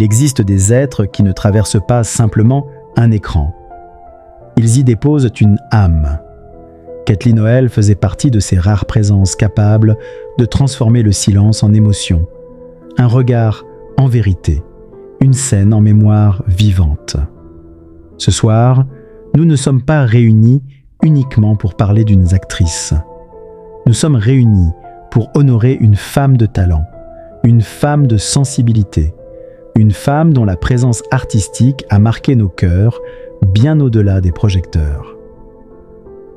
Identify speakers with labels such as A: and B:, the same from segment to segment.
A: Il existe des êtres qui ne traversent pas simplement un écran. Ils y déposent une âme. Kathleen Noël faisait partie de ces rares présences capables de transformer le silence en émotion, un regard en vérité, une scène en mémoire vivante. Ce soir, nous ne sommes pas réunis uniquement pour parler d'une actrice. Nous sommes réunis pour honorer une femme de talent, une femme de sensibilité, une femme dont la présence artistique a marqué nos cœurs bien au-delà des projecteurs.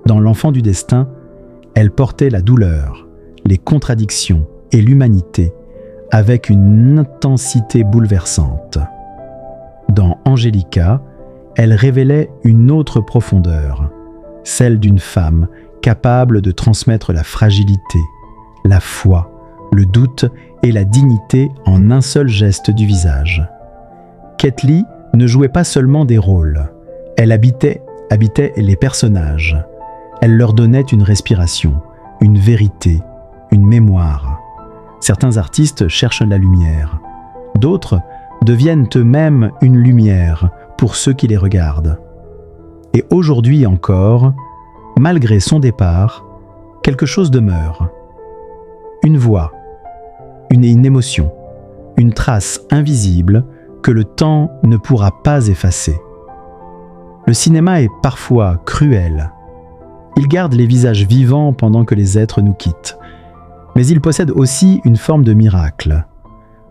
A: Dans L'Enfant du destin, elle portait la douleur, les contradictions et l'humanité avec une intensité bouleversante. Dans Angelica, elle révélait une autre profondeur, celle d'une femme capable de transmettre la fragilité, la foi, le doute et la dignité en un seul geste du visage. Ket Lee ne jouait pas seulement des rôles, elle habitait les personnages. Elle leur donnait une respiration, une vérité, une mémoire. Certains artistes cherchent la lumière, d'autres deviennent eux-mêmes une lumière pour ceux qui les regardent. Et aujourd'hui encore, malgré son départ, quelque chose demeure. Une voix, une émotion, une trace invisible que le temps ne pourra pas effacer. Le cinéma est parfois cruel. Il garde les visages vivants pendant que les êtres nous quittent. Mais il possède aussi une forme de miracle,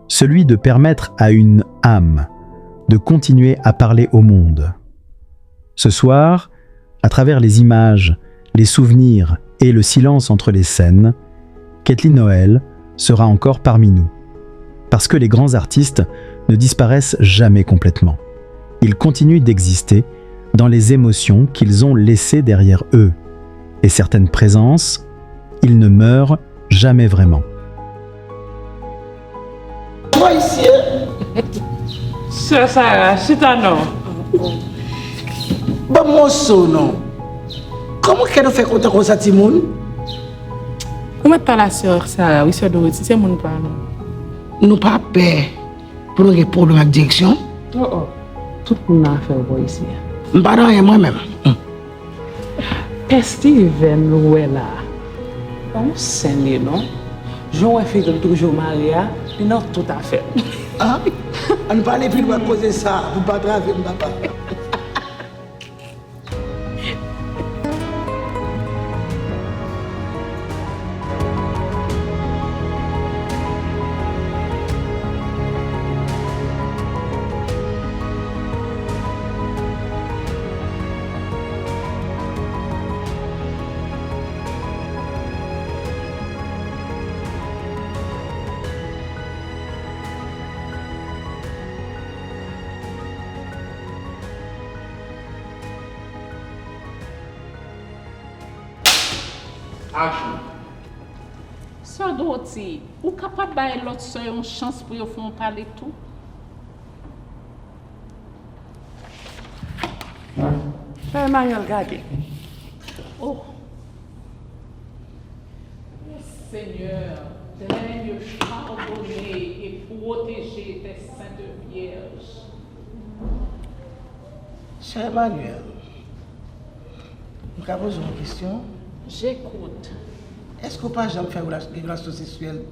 A: celui de permettre à une âme de continuer à parler au monde. Ce soir, à travers les images, les souvenirs et le silence entre les scènes, Kathleen Noël sera encore parmi nous. Parce que les grands artistes ne disparaissent jamais complètement. Ils continuent d'exister dans les émotions qu'ils ont laissées derrière eux. Et certaines présences, ils ne meurent jamais vraiment.
B: Moi ici,
C: Sœur Sarah, c'est un nom.
B: bon mon son non. Comment qu'elle fait compter comme ça, Timoun?
C: On met pas la sœur Sarah, oui, sœur Dorothy, c'est mon parent.
B: Nous pas peur pour nous problème avec direction.
C: Oh, tout le monde a fait voir ici.
B: Je ne pas rien moi-même.
C: Steven Louella, on s'aime, non? Jean fait toujours Maria, il n'a tout à fait.
B: Ah, on ne parle plus de causer ça, vous ne pas traver, papa.
D: Action.
E: Sœur Dorothy, ou capable de bailler l'autre sœur une chance pour vous faire parler tout?
C: Frère Emmanuel, regardez.
E: Oh. Seigneur, daigne pardonner et protéger tes saintes vierges.
B: Cher Emmanuel, nous avons une question.
E: J'écoute.
B: Est-ce qu'on peut jamais faire des relations sexuelles?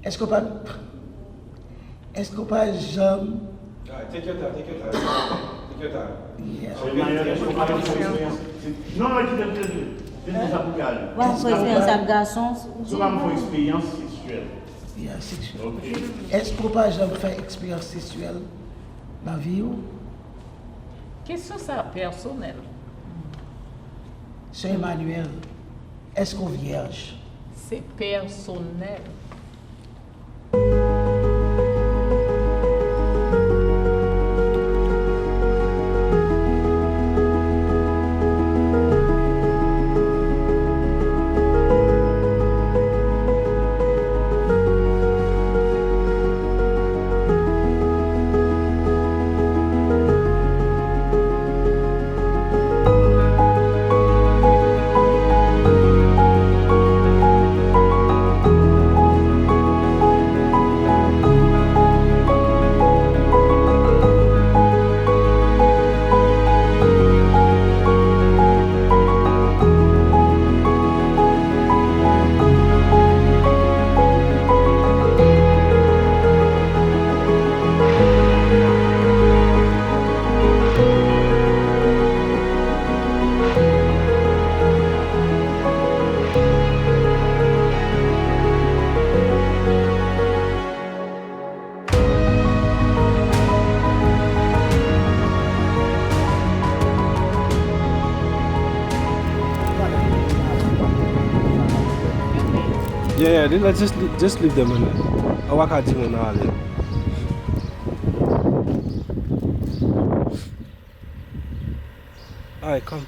B: Est-ce qu'on peut jamais...
D: Take your time, take your time. Take your time.
B: Yeah.
D: Non,
F: Vamos foi experiência garçons.
D: c'est pas une expérience sexuelle.
B: Yeah, sexuelle.
D: Ok.
B: Est-ce qu'on peut jamais faire expérience sexuelle dans la vie?
E: Question ça personnelle.
B: Cher Emmanuel, est-ce qu'on vierge?
E: C'est personnel.
G: Yeah, let's just leave them in there. I work out in now. Alright, come.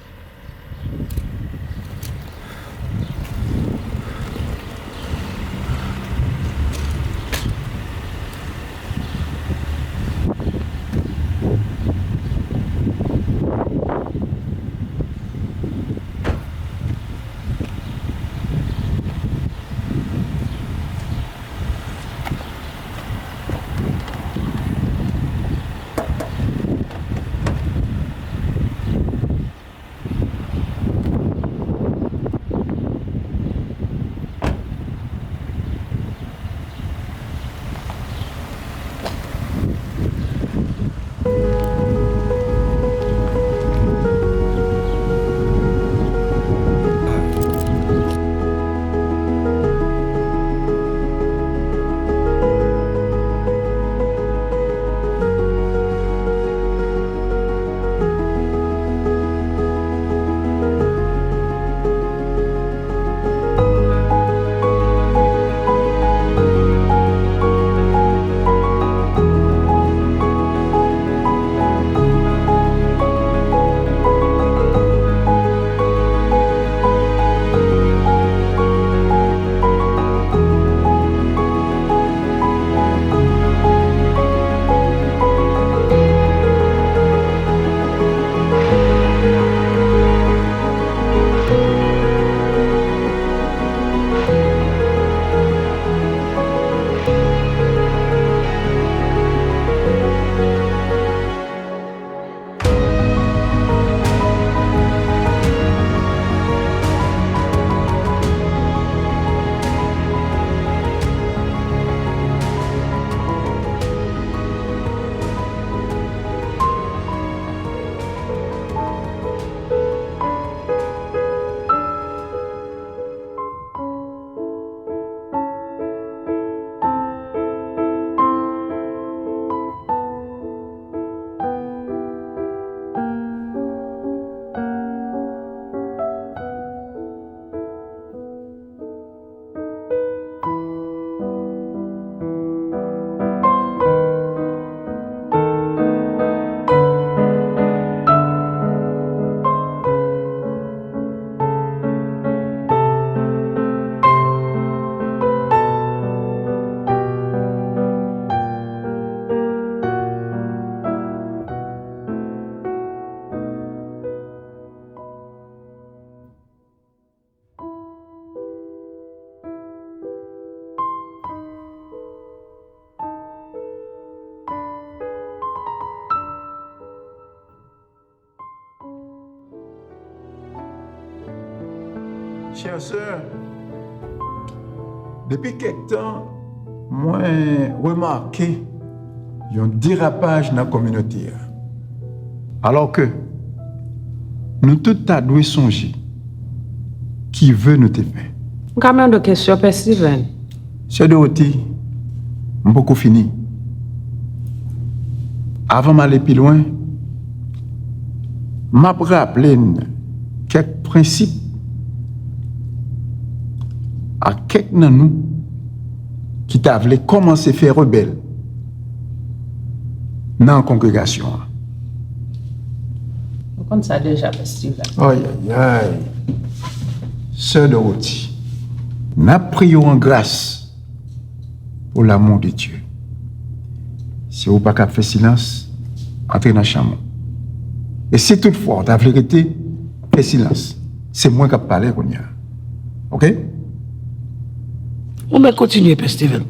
H: Chère sœur, depuis quelque temps, moi remarqué un dérapage dans la communauté. Alors que nous tous dû songer qui veut nous te faire.
C: Combien de questions, Père Steven?
H: Sœur Dorothy, beaucoup fini. Avant d'aller plus loin, je vais rappeler quelques principes à quelques de nous qui t'avaient commencé à faire rebelle dans la congrégation.
C: Comme ça déjà, Père Steven.
H: Aïe, aïe, aïe. Sœur Dorothy, nous prions en grâce pour l'amour de Dieu. Si vous n'avez pas fait silence, entrez dans la chambre. Et si toutefois, la vérité, fait silence. C'est moi qui parle. OK?
B: On va continuer, Père Steven.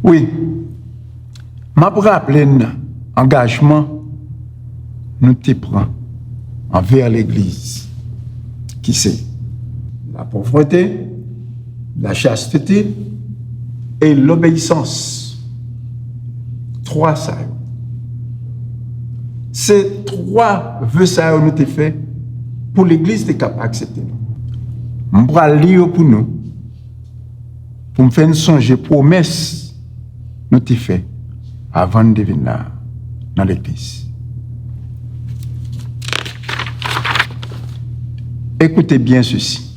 H: Oui. Je vais rappeler l'engagement que nous te prenons envers l'Église. Qui c'est? La pauvreté, la chasteté et l'obéissance. 3 ça. Ces 3 vœux ça nous te fait pour l'Église de capable d'accepter. Je vais lire pour nous. Pour me faire songer promesse nous te fait avant de venir dans l'église. Écoutez bien ceci.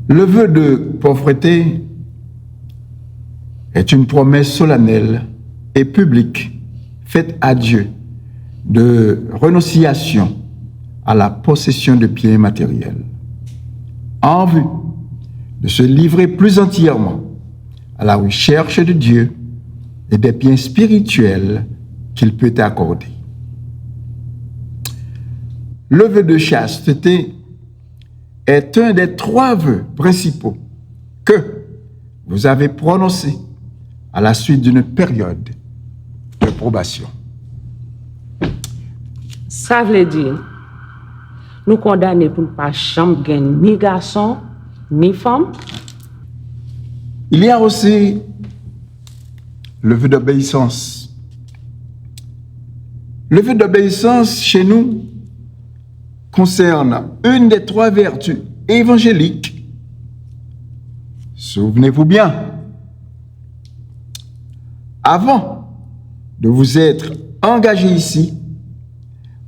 H: Le vœu de pauvreté est une promesse solennelle et publique faite à Dieu de renonciation à la possession de biens matériels, en vue de se livrer plus entièrement à la recherche de Dieu et des biens spirituels qu'il peut accorder. Le vœu de chasteté est un des 3 vœux principaux que vous avez prononcés à la suite d'une période de probation.
C: Ça veut dire, nous condamnons pour ne pas jamais ni garçon, ni femme.
H: Il y a aussi le vœu d'obéissance. Le vœu d'obéissance chez nous concerne une des 3 vertus évangéliques. Souvenez-vous bien, avant de vous être engagé ici,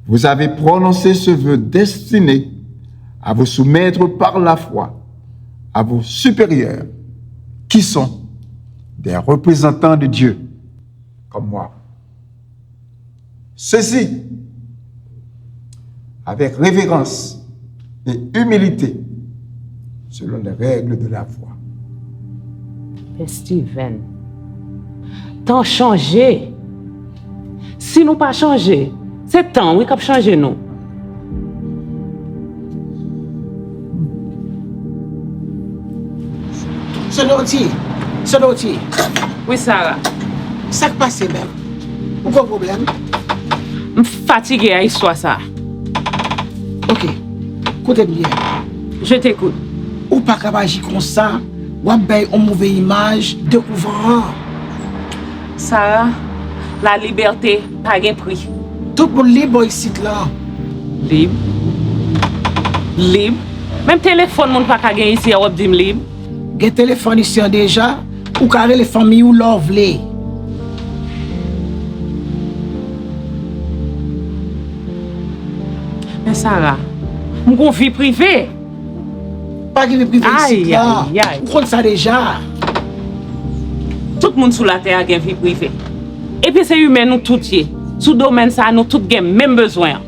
H: vous avez prononcé ce vœu destiné à vous soumettre par la foi à vos supérieurs, qui sont des représentants de Dieu, comme moi. Ceci, avec révérence et humilité, selon les règles de la foi.
C: Mais Steven, t'as changé. Si nous pas changé, c'est temps, oui, qu'a changé nous.
B: Ce dossier,
C: Oui, Sarah.
B: ça qui passe même. Aucun problème.
C: Je suis fatiguée à l'histoire ça.
B: Ok, écoutez bien.
C: Je t'écoute.
B: Ou pas capable d'agir comme ça, ou bien une mauvaise image de couvrant.
C: Sarah, la liberté pas de prix.
B: Tout le monde libre ici là.
C: Libre. Libre. Même téléphone, mon pas gagner ici, on dit libre.
B: Gen téléphone ici déjà, ou carré les familles ou l'ovlé.
C: Mais Sarah, mon vie privée.
B: Pas de vie privée ici
C: Aïe,
B: là.
C: aïe, aïe.
B: Vous comprenez ça déjà.
C: Tout le monde sur la terre a une vie privée. Et puis c'est humain, nous tous. Sous domaine ça, nous tous avons même besoin.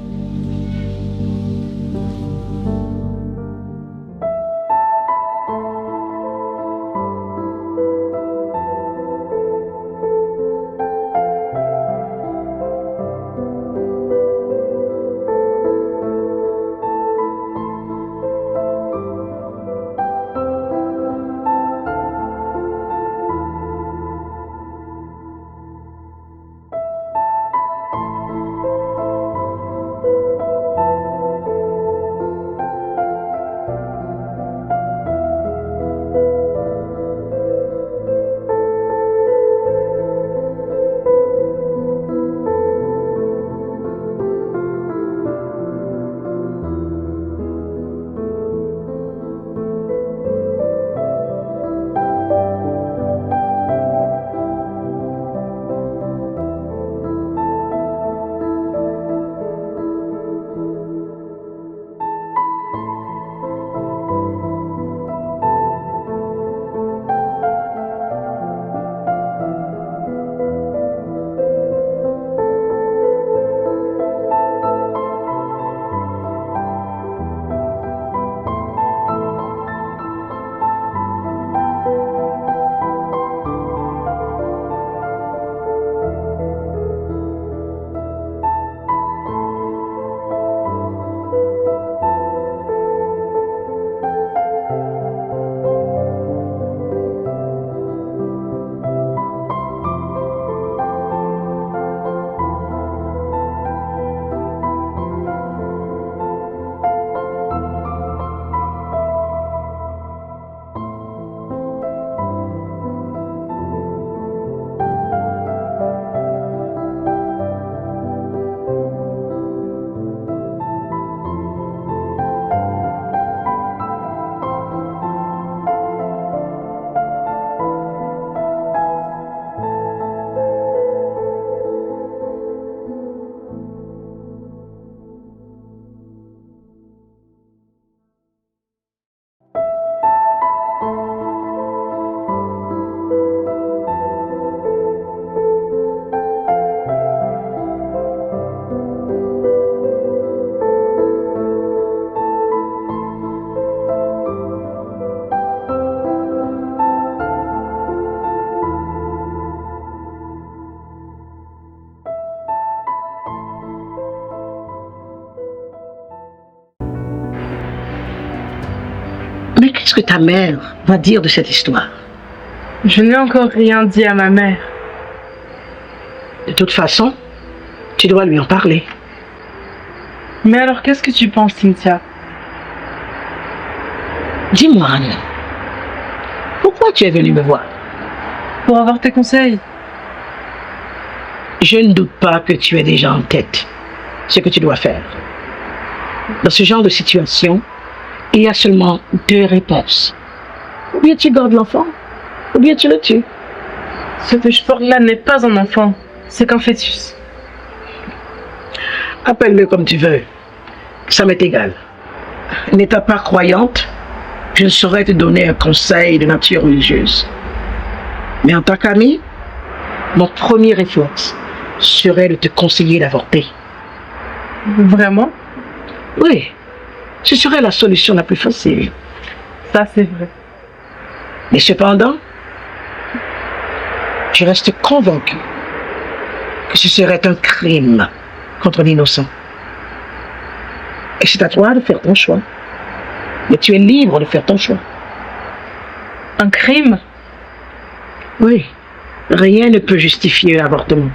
B: Qu'est-ce que ta mère va dire de cette histoire?
I: Je n'ai encore rien dit à ma mère.
B: De toute façon, tu dois lui en parler.
I: Mais alors, qu'est-ce que tu penses, Cynthia?
B: Dis-moi, Anne, pourquoi tu es venue me voir?
I: Pour avoir tes conseils.
B: Je ne doute pas que tu aies déjà en tête ce que tu dois faire. Dans ce genre de situation, il y a seulement deux réponses. Ou bien tu gardes l'enfant, ou bien tu le tues.
I: Ce que je porte là n'est pas un enfant, c'est qu'un fœtus.
B: Appelle-le comme tu veux. Ça m'est égal. N'étant pas croyante, je ne saurais te donner un conseil de nature religieuse. Mais en tant qu'ami, mon premier réflexe serait de te conseiller d'avorter.
I: Vraiment?
B: Oui, ce serait la solution la plus facile.
I: Ça, c'est vrai.
B: Mais cependant, je reste convaincu que ce serait un crime contre l'innocent. Et c'est à toi de faire ton choix. Mais tu es libre de faire ton choix.
I: Un crime?
B: Oui, rien ne peut justifier l'avortement.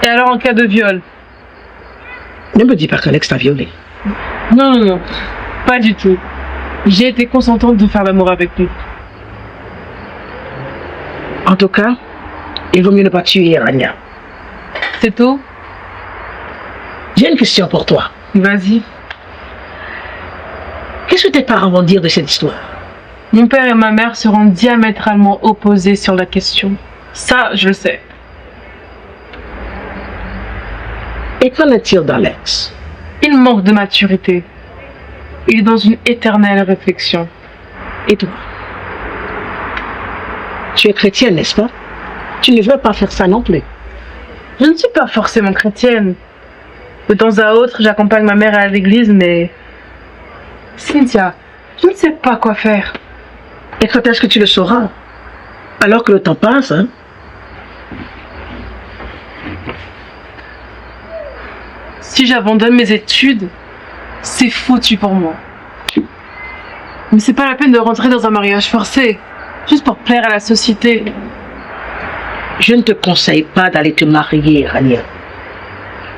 I: Et alors en cas de viol?
B: Ne me dis pas qu'Alex t'a violé.
I: Non, non, non. Pas du tout. J'ai été consentante de faire l'amour avec lui.
B: En tout cas, il vaut mieux ne pas tuer Rania.
I: C'est tout?
B: J'ai une question pour toi.
I: Vas-y.
B: Qu'est-ce que tes parents vont dire de cette histoire?
I: Mon père et ma mère seront diamétralement opposés sur la question. Ça, je le sais.
B: Et qu'en est-il d'Alex?
I: Il manque de maturité. Il est dans une éternelle réflexion.
B: Et toi? Tu es chrétienne, n'est-ce pas? Tu ne veux pas faire ça non plus.
I: Je ne suis pas forcément chrétienne. De temps à autre, j'accompagne ma mère à l'église, mais... Cynthia, je ne sais pas quoi faire.
B: Et quand est-ce que tu le sauras? Alors que le temps passe, hein?
I: Si j'abandonne mes études, c'est foutu pour moi. Mais c'est pas la peine de rentrer dans un mariage forcé, juste pour plaire à la société.
B: Je ne te conseille pas d'aller te marier, Rania.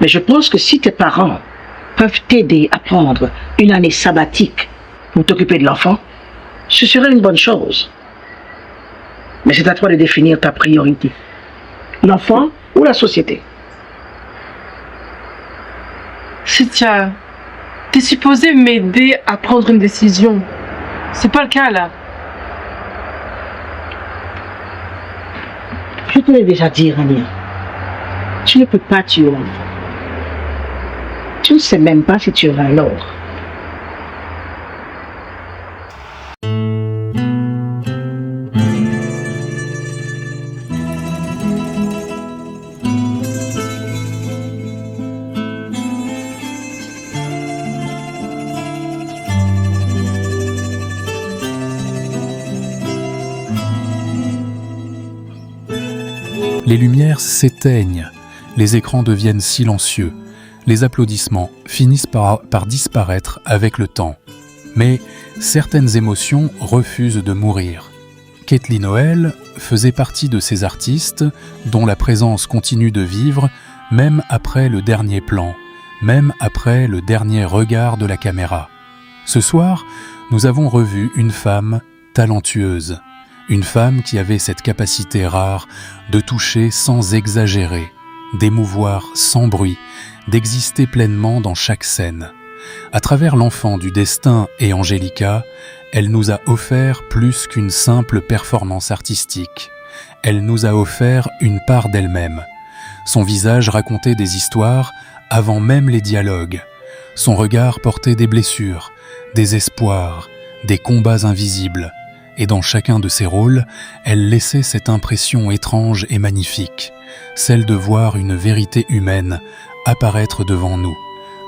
B: Mais je pense que si tes parents peuvent t'aider à prendre une année sabbatique pour t'occuper de l'enfant, ce serait une bonne chose. Mais c'est à toi de définir ta priorité. L'enfant ou la société?
I: Cynthia, t'es supposée m'aider à prendre une décision. C'est pas le cas là.
B: Je te l'ai déjà dit, Rania. Tu ne peux pas tuer l'enfant. Tu ne sais même pas si tu auras un autre.
J: Les lumières s'éteignent, les écrans deviennent silencieux, les applaudissements finissent par disparaître avec le temps. Mais certaines émotions refusent de mourir. Kathleen Noel faisait partie de ces artistes dont la présence continue de vivre même après le dernier plan, même après le dernier regard de la caméra. Ce soir, nous avons revu une femme talentueuse. Une femme qui avait cette capacité rare de toucher sans exagérer, d'émouvoir sans bruit, d'exister pleinement dans chaque scène. À travers l'enfant du destin et Angelica, elle nous a offert plus qu'une simple performance artistique. Elle nous a offert une part d'elle-même. Son visage racontait des histoires avant même les dialogues. Son regard portait des blessures, des espoirs, des combats invisibles. Et dans chacun de ses rôles, elle laissait cette impression étrange et magnifique, celle de voir une vérité humaine apparaître devant nous.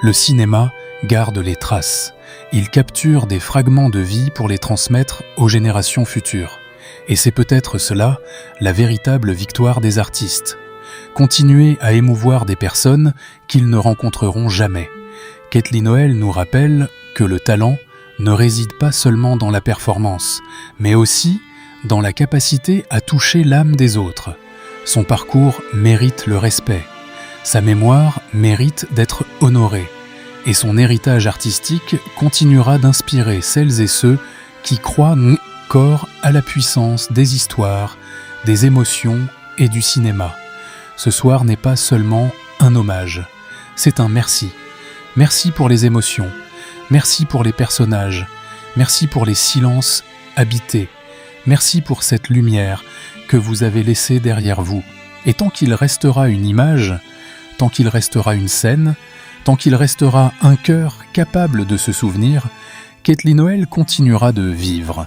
J: Le cinéma garde les traces. Il capture des fragments de vie pour les transmettre aux générations futures. Et c'est peut-être cela, la véritable victoire des artistes. Continuer à émouvoir des personnes qu'ils ne rencontreront jamais. Kathleen Noel nous rappelle que le talent ne réside pas seulement dans la performance, mais aussi dans la capacité à toucher l'âme des autres. Son parcours mérite le respect, sa mémoire mérite d'être honorée, et son héritage artistique continuera d'inspirer celles et ceux qui croient encore à la puissance des histoires, des émotions et du cinéma. Ce soir n'est pas seulement un hommage, c'est un merci. Merci pour les émotions, merci pour les personnages, merci pour les silences habités, merci pour cette lumière que vous avez laissée derrière vous. Et tant qu'il restera une image, tant qu'il restera une scène, tant qu'il restera un cœur capable de se souvenir, Kathleen Noel continuera de vivre.